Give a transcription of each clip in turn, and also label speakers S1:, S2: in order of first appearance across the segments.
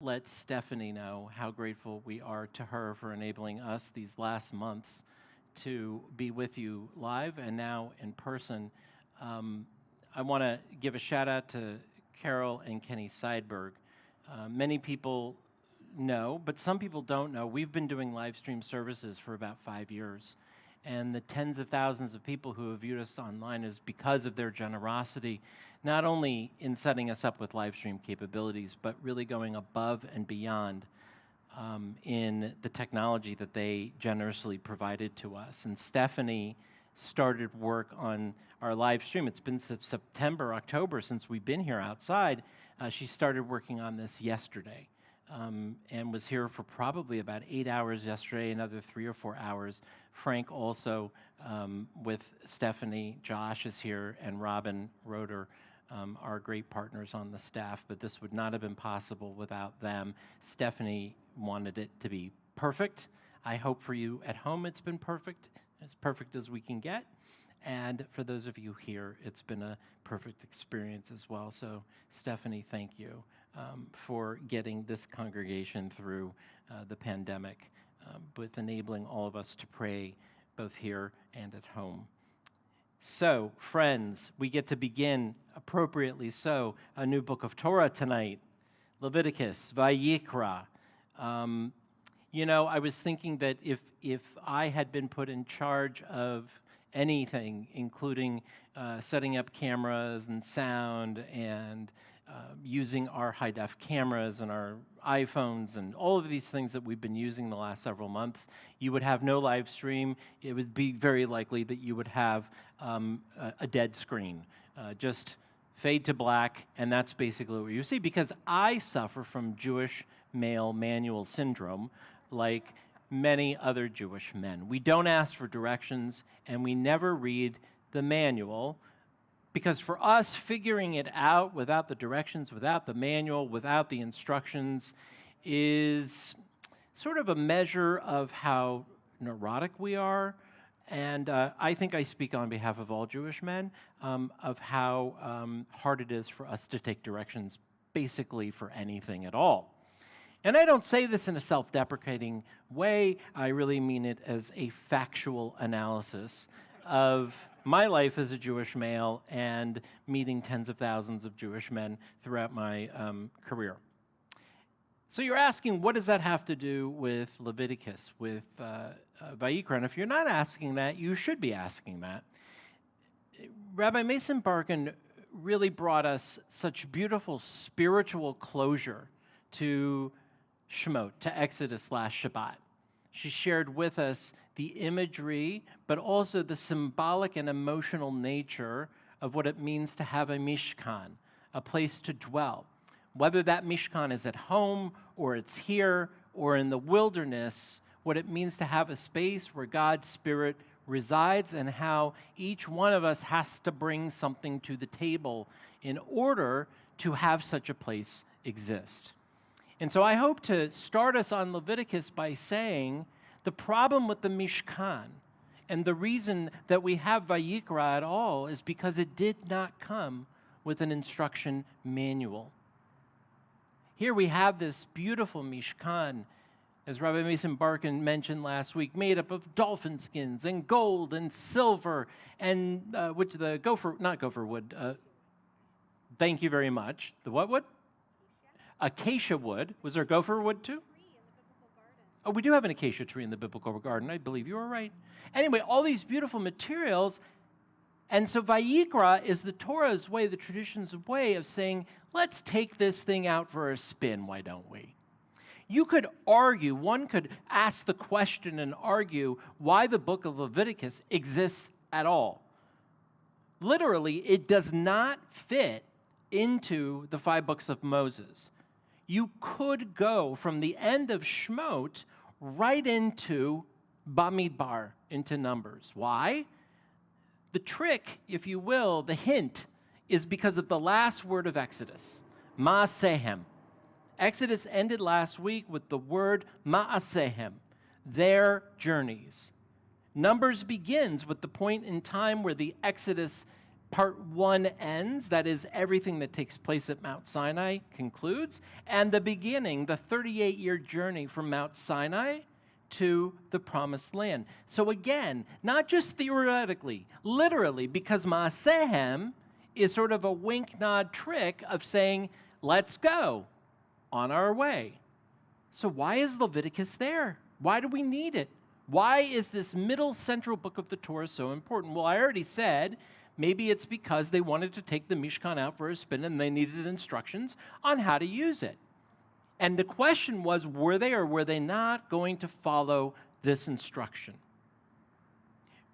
S1: let Stephanie know how grateful we are to her for enabling us these last months to be with you live and now in person. I want to give a shout out to Carol and Kenny Seidberg. Many people know, but some people don't know, we've been doing live stream services for about 5 years. And the tens of thousands of people who have viewed us online is because of their generosity, not only in setting us up with live stream capabilities, but really going above and beyond in the technology that they generously provided to us. And Stephanie started work on our live stream. It's been September, October since we've been here outside. She started working on this yesterday. And was here for probably about 8 hours yesterday, another 3 or 4 hours. Frank also with Stephanie, Josh is here, and Robin Roeder are great partners on the staff, but this would not have been possible without them. Stephanie wanted it to be perfect. I hope for you at home it's been perfect as we can get. And for those of you here, it's been a perfect experience as well. So Stephanie, thank you for getting this congregation through the pandemic, with enabling all of us to pray both here and at home. So, friends, we get to begin, appropriately so, a new book of Torah tonight, Leviticus, Vayikra. You know, I was thinking that if I had been put in charge of anything, including setting up cameras and sound and using our high-def cameras and our iPhones and all of these things that we've been using the last several months, you would have no live stream. It would be very likely that you would have a dead screen, just fade to black, and that's basically what you see, because I suffer from Jewish male manual syndrome, like many other Jewish men. We don't ask for directions, and we never read the manual, because for us, figuring it out without the directions, without the manual, without the instructions is sort of a measure of how neurotic we are. And I think I speak on behalf of all Jewish men of how hard it is for us to take directions basically for anything at all. And I don't say this in a self-deprecating way. I really mean it as a factual analysis of my life as a Jewish male and meeting tens of thousands of Jewish men throughout my career. So you're asking, what does that have to do with Leviticus, with Vayikra? And if you're not asking that, you should be asking that. Rabbi Mason Barkin really brought us such beautiful spiritual closure to Shemot, to Exodus/Shabbat. She shared with us the imagery, but also the symbolic and emotional nature of what it means to have a Mishkan, a place to dwell. Whether that Mishkan is at home, or it's here, or in the wilderness, what it means to have a space where God's Spirit resides, and how each one of us has to bring something to the table in order to have such a place exist. And so I hope to start us on Leviticus by saying the problem with the Mishkan and the reason that we have Vayikra at all is because it did not come with an instruction manual. Here we have this beautiful Mishkan, as Rabbi Mason Barkin mentioned last week, made up of dolphin skins and gold and silver and which the not gopher wood. Thank you very much. The what wood? Acacia wood. Was there gopher wood too? Oh, we do have an acacia tree in the biblical garden. I believe you were right. Anyway, all these beautiful materials. And so Vayikra is the Torah's way, the tradition's way of saying, let's take this thing out for a spin, why don't we? You could argue, one could ask the question and argue why the book of Leviticus exists at all. Literally, it does not fit into the 5 books of Moses. You could go from the end of Shemot right into Bamidbar, into Numbers. Why? The trick, if you will, the hint, is because of the last word of Exodus, Ma'asehem. Exodus ended last week with the word Ma'asehem, their journeys. Numbers begins with the point in time where the Exodus Part 1 ends, that is, everything that takes place at Mount Sinai concludes, and the beginning, the 38-year journey from Mount Sinai to the Promised Land. So again, not just theoretically, literally, because Ma'asehem is sort of a wink-nod trick of saying, let's go on our way. So why is Leviticus there? Why do we need it? Why is this middle central book of the Torah so important? Well, I already said, maybe it's because they wanted to take the Mishkan out for a spin and they needed instructions on how to use it. And the question was, were they or were they not going to follow this instruction?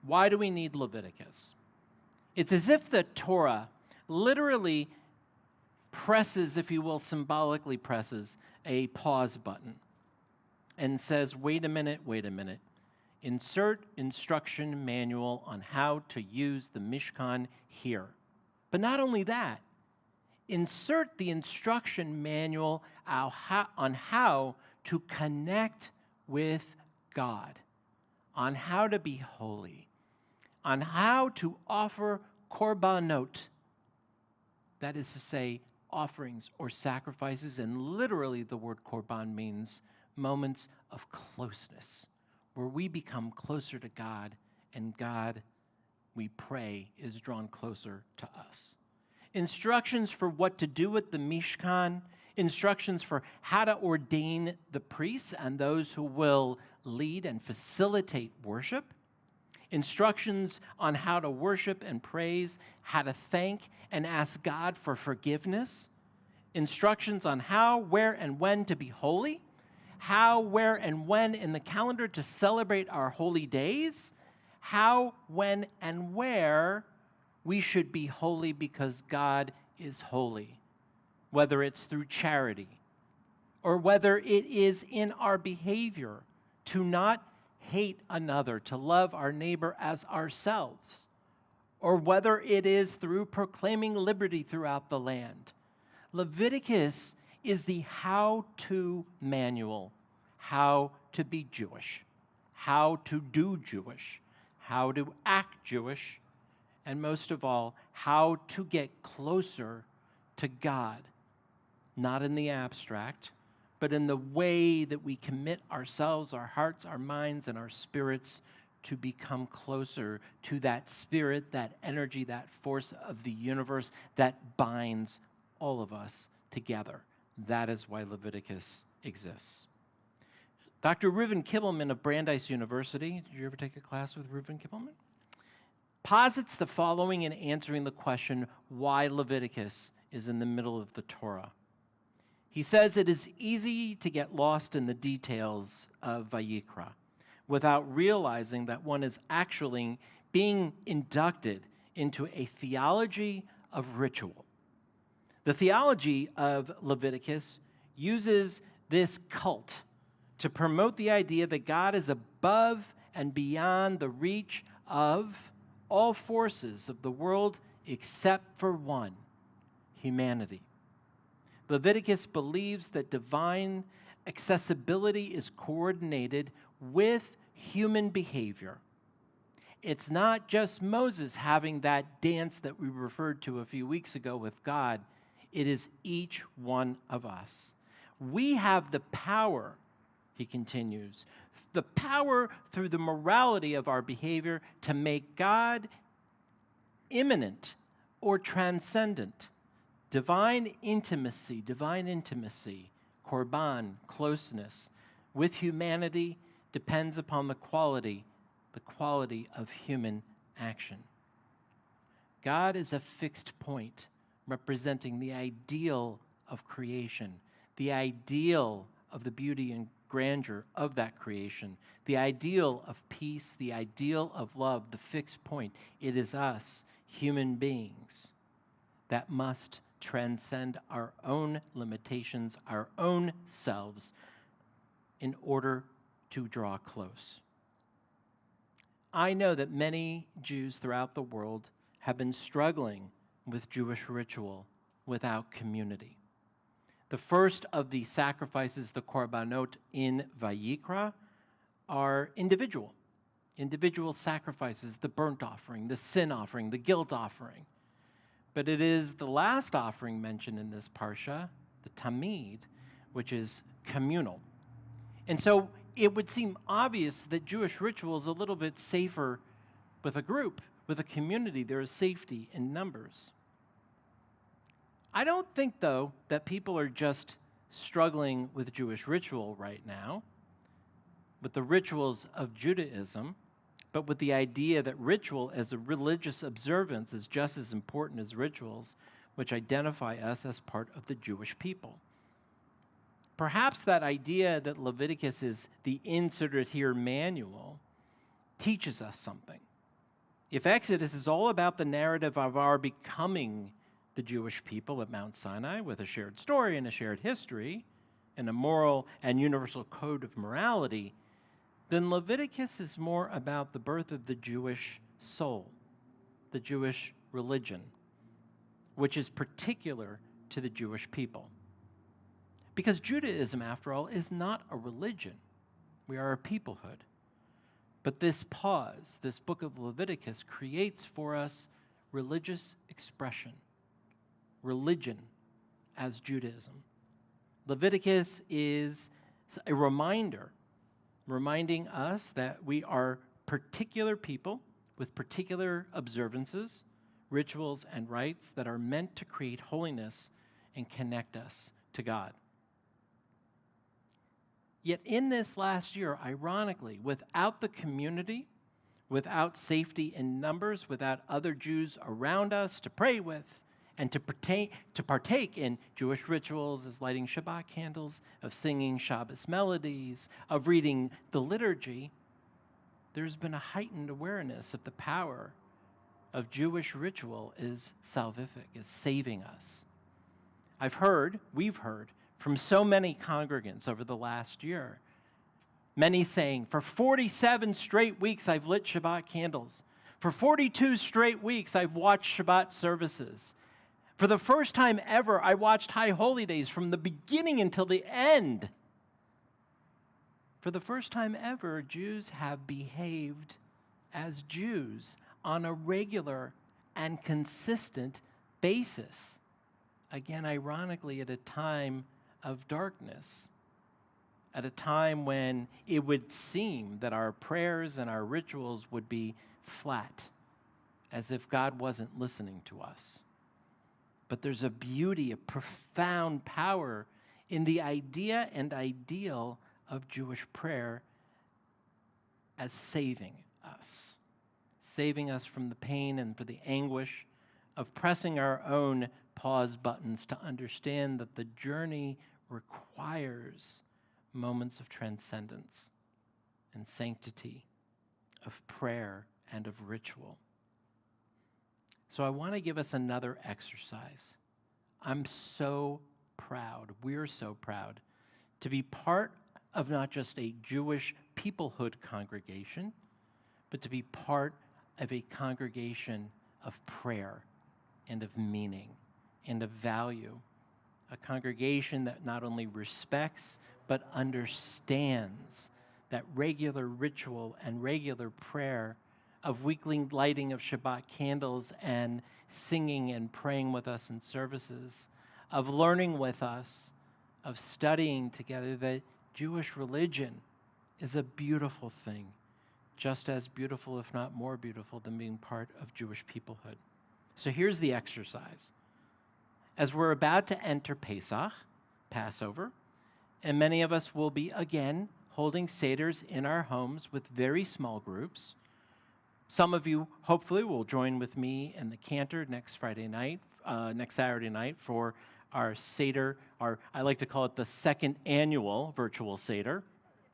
S1: Why do we need Leviticus? It's as if the Torah literally presses, if you will, symbolically presses a pause button and says, wait a minute. Insert instruction manual on how to use the Mishkan here. But not only that, insert the instruction manual on how to connect with God, on how to be holy, on how to offer korbanot, that is to say, offerings or sacrifices, and literally the word korban means moments of closeness, where we become closer to God, and God, we pray, is drawn closer to us. Instructions for what to do with the Mishkan, instructions for how to ordain the priests and those who will lead and facilitate worship, instructions on how to worship and praise, how to thank and ask God for forgiveness, instructions on how, where, and when to be holy, how, where, and when in the calendar to celebrate our holy days, how, when, and where we should be holy because God is holy, whether it's through charity or whether it is in our behavior to not hate another, to love our neighbor as ourselves, or whether it is through proclaiming liberty throughout the land. Leviticus is the how-to manual, how to be Jewish, how to do Jewish, how to act Jewish, and most of all, how to get closer to God, not in the abstract, but in the way that we commit ourselves, our hearts, our minds, and our spirits to become closer to that spirit, that energy, that force of the universe that binds all of us together. That is why Leviticus exists. Dr. Reuven Kibbelman of Brandeis University, did you ever take a class with Reuven Kibbelman? Posits the following in answering the question why Leviticus is in the middle of the Torah. He says it is easy to get lost in the details of Vayikra without realizing that one is actually being inducted into a theology of ritual. The theology of Leviticus uses this cult to promote the idea that God is above and beyond the reach of all forces of the world except for one, humanity. Leviticus believes that divine accessibility is coordinated with human behavior. It's not just Moses having that dance that we referred to a few weeks ago with God. It is each one of us. We have the power, he continues, the power through the morality of our behavior to make God immanent or transcendent. Divine intimacy, korban, closeness with humanity depends upon the quality of human action. God is a fixed point representing the ideal of creation, the ideal of the beauty and grandeur of that creation, the ideal of peace, the ideal of love, the fixed point. It is us, human beings, that must transcend our own limitations, our own selves, in order to draw close. I know that many Jews throughout the world have been struggling with Jewish ritual without community. The first of the sacrifices, the korbanot in Vayikra, are individual sacrifices, the burnt offering, the sin offering, the guilt offering. but it is the last offering mentioned in this parsha, the tamid, which is communal. And so it would seem obvious that Jewish ritual is a little bit safer with a group, with a community. There is safety in numbers. I don't think, though, that people are just struggling with Jewish ritual right now, with the rituals of Judaism, but with the idea that ritual as a religious observance is just as important as rituals, which identify us as part of the Jewish people. Perhaps that idea that Leviticus is the inserted here manual teaches us something. If Exodus is all about the narrative of our becoming the Jewish people at Mount Sinai with a shared story and a shared history and a moral and universal code of morality, then Leviticus is more about the birth of the Jewish soul, the Jewish religion, which is particular to the Jewish people. Because Judaism, after all, is not a religion. We are a peoplehood. But this pause, this book of Leviticus, creates for us religious expression, religion as Judaism. Leviticus is a reminder, reminding us that we are particular people with particular observances, rituals, and rites that are meant to create holiness and connect us to God. Yet in this last year, ironically, without the community, without safety in numbers, without other Jews around us to pray with and to partake in Jewish rituals as lighting Shabbat candles, of singing Shabbos melodies, of reading the liturgy, there's been a heightened awareness of the power of Jewish ritual is salvific, is saving us. We've heard, from so many congregants over the last year, many saying, for 47 straight weeks I've lit Shabbat candles. For 42 straight weeks I've watched Shabbat services. For the first time ever, I watched High Holy Days from the beginning until the end. For the first time ever, Jews have behaved as Jews on a regular and consistent basis. Again, ironically, at a time of darkness, at a time when it would seem that our prayers and our rituals would be flat, as if God wasn't listening to us. But there's a beauty, a profound power in the idea and ideal of Jewish prayer as saving us from the pain and for the anguish of pressing our own pause buttons to understand that the journey requires moments of transcendence and sanctity, of prayer and of ritual. So I want to give us another exercise. I'm so proud, we're so proud, to be part of not just a Jewish peoplehood congregation, but to be part of a congregation of prayer and of meaning and of value. A congregation that not only respects, but understands that regular ritual and regular prayer of weekly lighting of Shabbat candles and singing and praying with us in services, of learning with us, of studying together, that Jewish religion is a beautiful thing, just as beautiful, if not more beautiful, than being part of Jewish peoplehood. So here's the exercise. As we're about to enter Pesach, Passover, and many of us will be again holding seders in our homes with very small groups. Some of you hopefully will join with me in the Cantor next Saturday night for our Seder, I like to call it the second annual virtual Seder.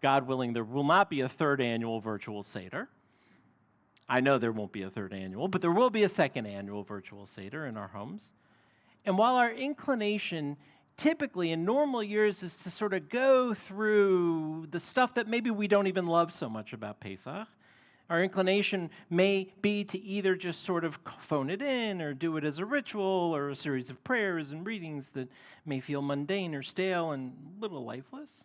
S1: God willing, there will not be a third annual virtual Seder. I know there won't be a third annual, but there will be a second annual virtual Seder in our homes. And while our inclination typically in normal years is to sort of go through the stuff that maybe we don't even love so much about Pesach, our inclination may be to either just sort of phone it in or do it as a ritual or a series of prayers and readings that may feel mundane or stale and a little lifeless.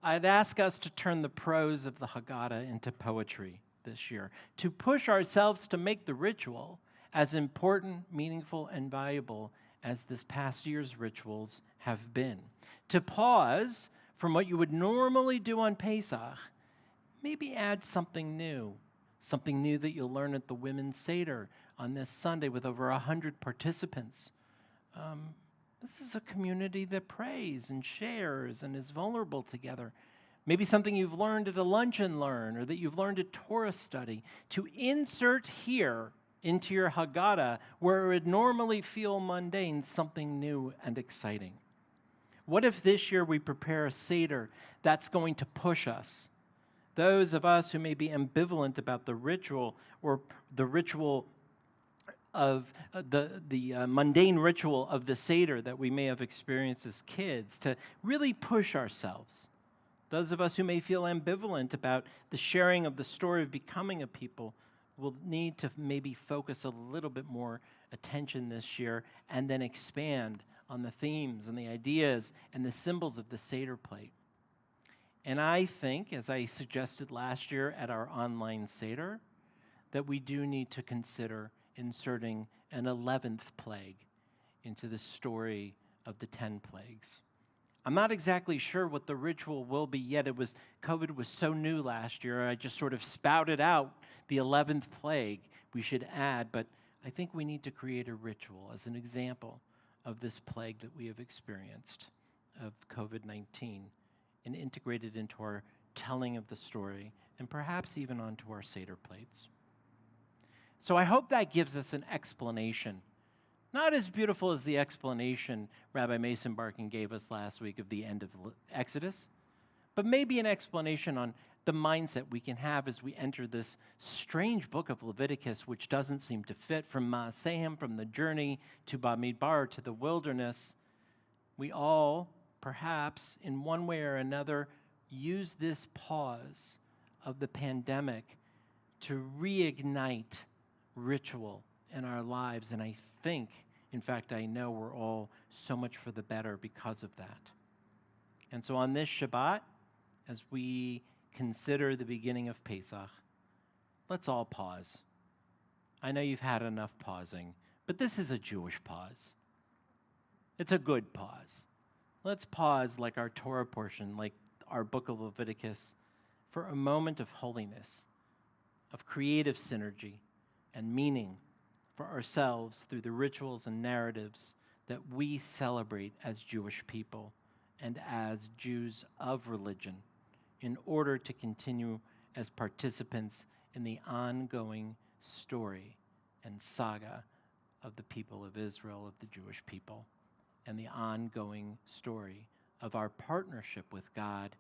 S1: I'd ask us to turn the prose of the Haggadah into poetry this year, to push ourselves to make the ritual as important, meaningful, and valuable as this past year's rituals have been. To pause from what you would normally do on Pesach, maybe add something new that you'll learn at the Women's Seder on this Sunday with over 100 participants. This is a community that prays and shares and is vulnerable together. Maybe something you've learned at a lunch and learn, or that you've learned at Torah study, to insert here into your Haggadah, where it would normally feel mundane, something new and exciting. What if this year we prepare a Seder that's going to push us? Those of us who may be ambivalent about the ritual, or the ritual of the mundane ritual of the Seder that we may have experienced as kids, to really push ourselves. Those of us who may feel ambivalent about the sharing of the story of becoming a people will need to maybe focus a little bit more attention this year and then expand on the themes and the ideas and the symbols of the Seder plate. And I think, as I suggested last year at our online Seder, that we do need to consider inserting an 11th plague into the story of the 10 plagues. I'm not exactly sure what the ritual will be yet. COVID was so new last year, I just sort of spouted out the 11th plague we should add, but I think we need to create a ritual as an example of this plague that we have experienced of COVID-19 and integrate it into our telling of the story and perhaps even onto our Seder plates. So I hope that gives us an explanation. Not as beautiful as the explanation Rabbi Mason Barkin gave us last week of the end of Exodus, but maybe an explanation on the mindset we can have as we enter this strange book of Leviticus, which doesn't seem to fit from Ma'asehim, from the journey to Bamidbar, to the wilderness. We all, perhaps in one way or another, use this pause of the pandemic to reignite ritual in our lives, and I think, in fact, I know we're all so much for the better because of that. And so on this Shabbat, as we consider the beginning of Pesach, let's all pause. I know you've had enough pausing, but this is a Jewish pause. It's a good pause. Let's pause like our Torah portion, like our Book of Leviticus, for a moment of holiness, of creative synergy and meaning for ourselves through the rituals and narratives that we celebrate as Jewish people and as Jews of religion, in order to continue as participants in the ongoing story and saga of the people of Israel, of the Jewish people, and the ongoing story of our partnership with God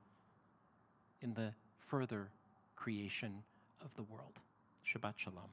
S1: in the further creation of the world. Shabbat Shalom.